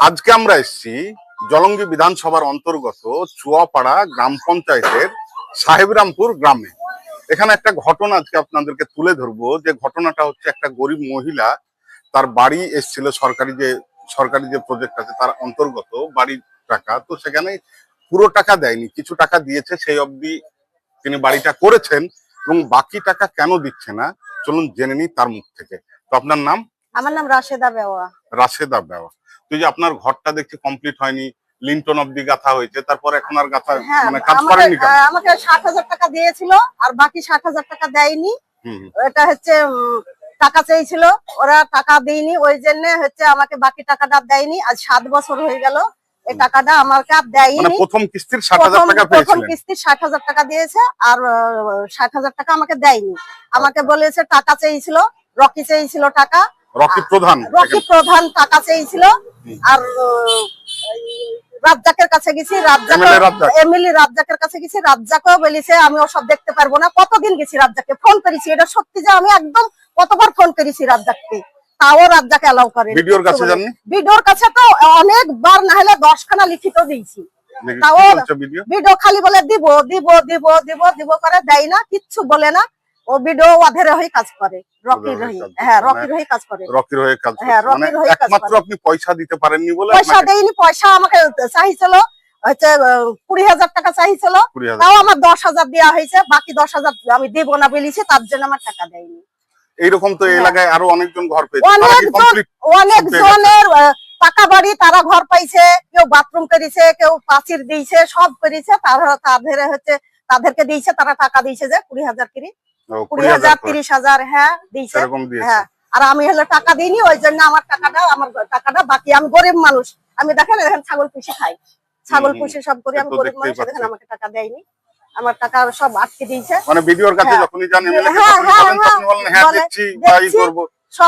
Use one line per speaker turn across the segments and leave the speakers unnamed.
আজকে আমরা এসেছি জলঙ্গি বিধানসভার অন্তর্গত চুয়াপাড়া গ্রাম পঞ্চায়েতের সাহেবরামপুর গ্রামে। এখানে একটা ঘটনা আজকে আপনাদেরকে তুলে ধরবো। যে ঘটনাটা হচ্ছে, একটা গরিব মহিলা তার বাড়ি এসেছিল সরকারি যে প্রজেক্ট আছে তার অন্তর্গত বাড়ির টাকা, তো সেখানে পুরো টাকা দেয়নি, কিছু টাকা দিয়েছে, সেই অবধি তিনি বাড়িটা করেছেন এবং বাকি টাকা কেন দিচ্ছে না চলুন জেনে নিই তার মুখ থেকে। তো আপনার নাম?
আমার নাম রাশেদা বেওয়া।
রাশেদা বেওয়া। তো যে আপনার ঘরটা দেখছি কমপ্লিট হয়নি, লিন্টন অব্দি গাঁথা হয়েছে, তারপর এখন আর গাঁথা মানে কাজ করেননি কেন?
আমাকে 60,000 টাকা দিয়েছিল আর বাকি 60,000 টাকা দেয়নি। এটা হচ্ছে টাকা চেয়েছিল, ওরা টাকা দেয়নি, ওই জন্য হচ্ছে আমাকে বাকি টাকাটা দেয়নি। আজ 7 বছর হয়ে গেল এই টাকাটা আমাকে আর দেয়নি।
মানে প্রথম কিস্তির 60,000 টাকা পেয়েছিলেন?
প্রথম কিস্তির 60,000 টাকা দিয়েছে আর 60,000 টাকা আমাকে দেয়নি। আমাকে বলেছে টাকা চেয়েছিল, রকি চেয়েছিল টাকা,
রকি প্রধান
টাকা চেয়েছিল। আর রাজ্জাকের কাছে গেছি, এমএলএ রাজ্জাকের কাছে গেছি, রাজ্জাকও বলেছে আমি ওসব দেখতে পারবো না। কতদিন গেছি রাজ্জাককে, ফোন করেছি, এটা সত্যি যে আমি একদম কতবার ফোন করেছি রাজ্জাককে, তাও রাজ্জাক এলাও করে।
ভিডিওর কাছে জাননি?
ভিডিওর কাছে তো অনেকবার, না হলে 10খানা লিখিত দিয়েছি, তাও ভিডিও খালি বলে দিব দিব দিব দিব দিব করে দেয় না, কিচ্ছু বলে না। ও ভিডিও অধেরে হয়ে কাজ করে, রকির হয়ে কাজ করে।
একমাত্র আপনি পয়সা দিতে পারেননি বলে?
পয়সা দেয়নি, পয়সা আমাকে চাইছিল হচ্ছে 20,000 টাকা চাইছিল, তাও আমার 10,000 দেওয়া হয়েছে, বাকি 10,000 আমি দেব না বলেছি, তার জন্য আমার টাকা দেয়নি।
এইরকম তো এলাকায় আরো অনেকজন ঘর পেয়েছে,
অনেকজনের পাকা বাড়ি, তারা ঘর পাইছে, কেউ বাথরুম করেছে, কেউ পাঁচির দিয়েছে, সব করেছে, তাদেরকে দিয়েছে, তারা টাকা দিয়েছে যে 20,000 করে, 20,000 30,000 হ্যাঁ দিয়েছে। হ্যাঁ, আর আমি হলো টাকা দিইনি, ওই জন্য আমার টাকাটা বাকি। আমি গরিব মানুষ, আমি দেখেন ছাগল পুষি খাই, ছাগল পুষি সব করি, আমি গরিব মানুষ, দেখেন আমাকে টাকা দেয়নি, আমার টাকা সব আটকে দিয়েছে।
মানে ভিডিওর কাছে যখনই জানেন তখনই বলেন হ্যাঁ দিচ্ছি, তাই করব,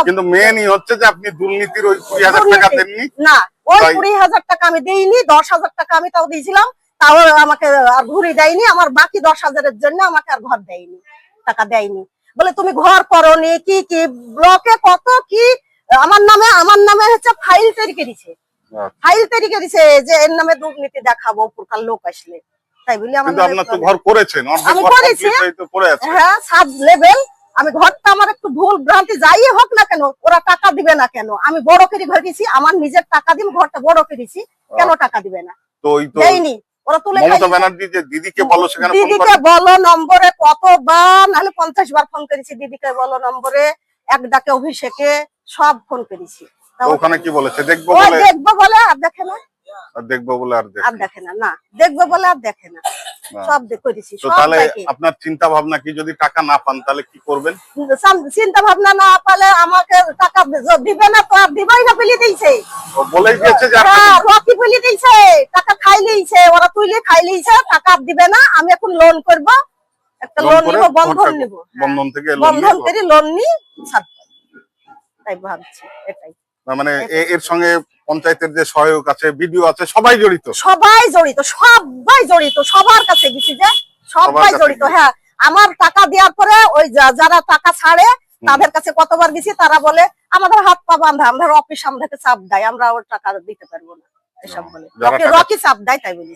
কিন্তু মেনই হচ্ছে যে আপনি দুর্নীতির ওই 20,000 টাকা দেননি
না। ওই 20,000 টাকা আমি দেইনি, 10,000 টাকা আমি তাও দিয়েছিলাম, তাও আমাকে আর ঘুরি দেয়নি। আমার বাকি 10,000 এর জন্য আমাকে আর ঘর দেয়নি, টাকা দেয়নি। বলে তুমি ঘর করনি, কি কি ব্লকে কত কি আমার নামে হচ্ছে ফাইল তৈরি করেছে, যে এর নামে দুর্নীতি দেখাবো প্রকার লোক আসলে, তাই বলি আমার
ঘর করেছেন।
আমি করেছি, হ্যাঁ, 7 লেভেল। আমি ঘরটা আমার একটু ভুল ভ্রান্তি যাই হোক না কেন, ওরা টাকা দিবে না কেন? আমি বড় করে ঘরেছি, আমার নিজের টাকা দিয়ে ঘরটা বড় করেছি, কেন টাকা দিবে না? দেয়নি। ওরা তুলে
দিদিকে
বলো নম্বরে কতবার, নাহলে 50 বার ফোন করেছি, দিদিকে বলো নম্বরে, এক ডাকে অভিষেকে সব ফোন করেছি।
ওখানে কি বলেছে? দেখবো
বলে আর দেখে না,
দেখবো বলে আর
দেখে না, না দেখবো বলে আর দেখে না, সব করেছি।
তাহলে আপনার চিন্তা ভাবনা কি, যদি টাকা না পান তাহলে কি করবেন?
চিন্তা ভাবনা না পালে আমাকে টাকা দিবে না, তো আর দিবাই না, বলে দিয়েছে,
বলেই দিয়েছে যে
রকি বলে দিয়েছে, টাকা খাই লিয়েছে, ওরা তুইলে খাই লিয়েছে, টাকা দিবে না। আমি এখন লোন করব, একটা লোন নিব, বন্ধন থেকে লোন নি, তাই ভাবছি। এটাই
মানে এর সঙ্গে পঞ্চায়েতের যে সহায়ক আছে, বিডিও আছে, সবাই জড়িত, সবার কাছে গেছি, যে সবাই জড়িত। হ্যাঁ, আমার টাকা দেওয়ার পরে ওই যারা টাকা ছাড়ে তাদের কাছে কতবার গেছি, তারা বলে আমাদের হাত পা বাঁধা, আমাদের অফিস আমাদেরকে চাপ দেয়, আমরা ওর টাকা দিতে পারবো না, এসব বলে। রকি চাপ দেয়, তাই বলি।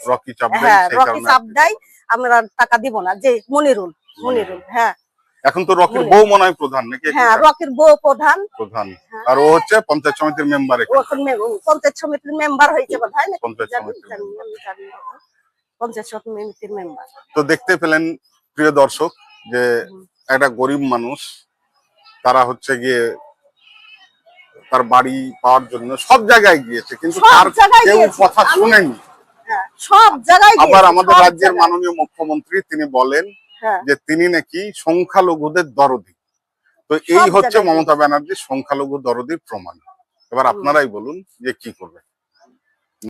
হ্যাঁ, রকি চাপ দেয়, আমরা টাকা দিব না। যে মনিরুল, হ্যাঁ, এখন তো রকির বউ মনে হয় প্রধান নাকি?
হ্যাঁ, রকির বউ প্রধান,
আর ও হচ্ছে পঞ্চায়েত সমিতির মেম্বার।
পঞ্চায়েত সমিতির মেম্বার হয়েছে বোধহয়, পঞ্চায়েত সমিতির মেম্বার।
তো দেখতে পেলেন প্রিয় দর্শক, যে একটা গরিব মানুষ, তারা হচ্ছে গিয়ে তার বাড়ি পাওয়ার জন্য সব জায়গায় গিয়েছে, কিন্তু তার কেউ কথা শুনেনি।
সব জায়গায়
আবার আমাদের রাজ্যের মাননীয় মুখ্যমন্ত্রী তিনি বলেন যে তিনি নাকি সংখ্যালঘুদের দরদি। তো এই হচ্ছে মমতা ব্যানার্জির সংখ্যালঘু দরদির প্রমাণ। এবার আপনারাই বলুন যে কি করবে।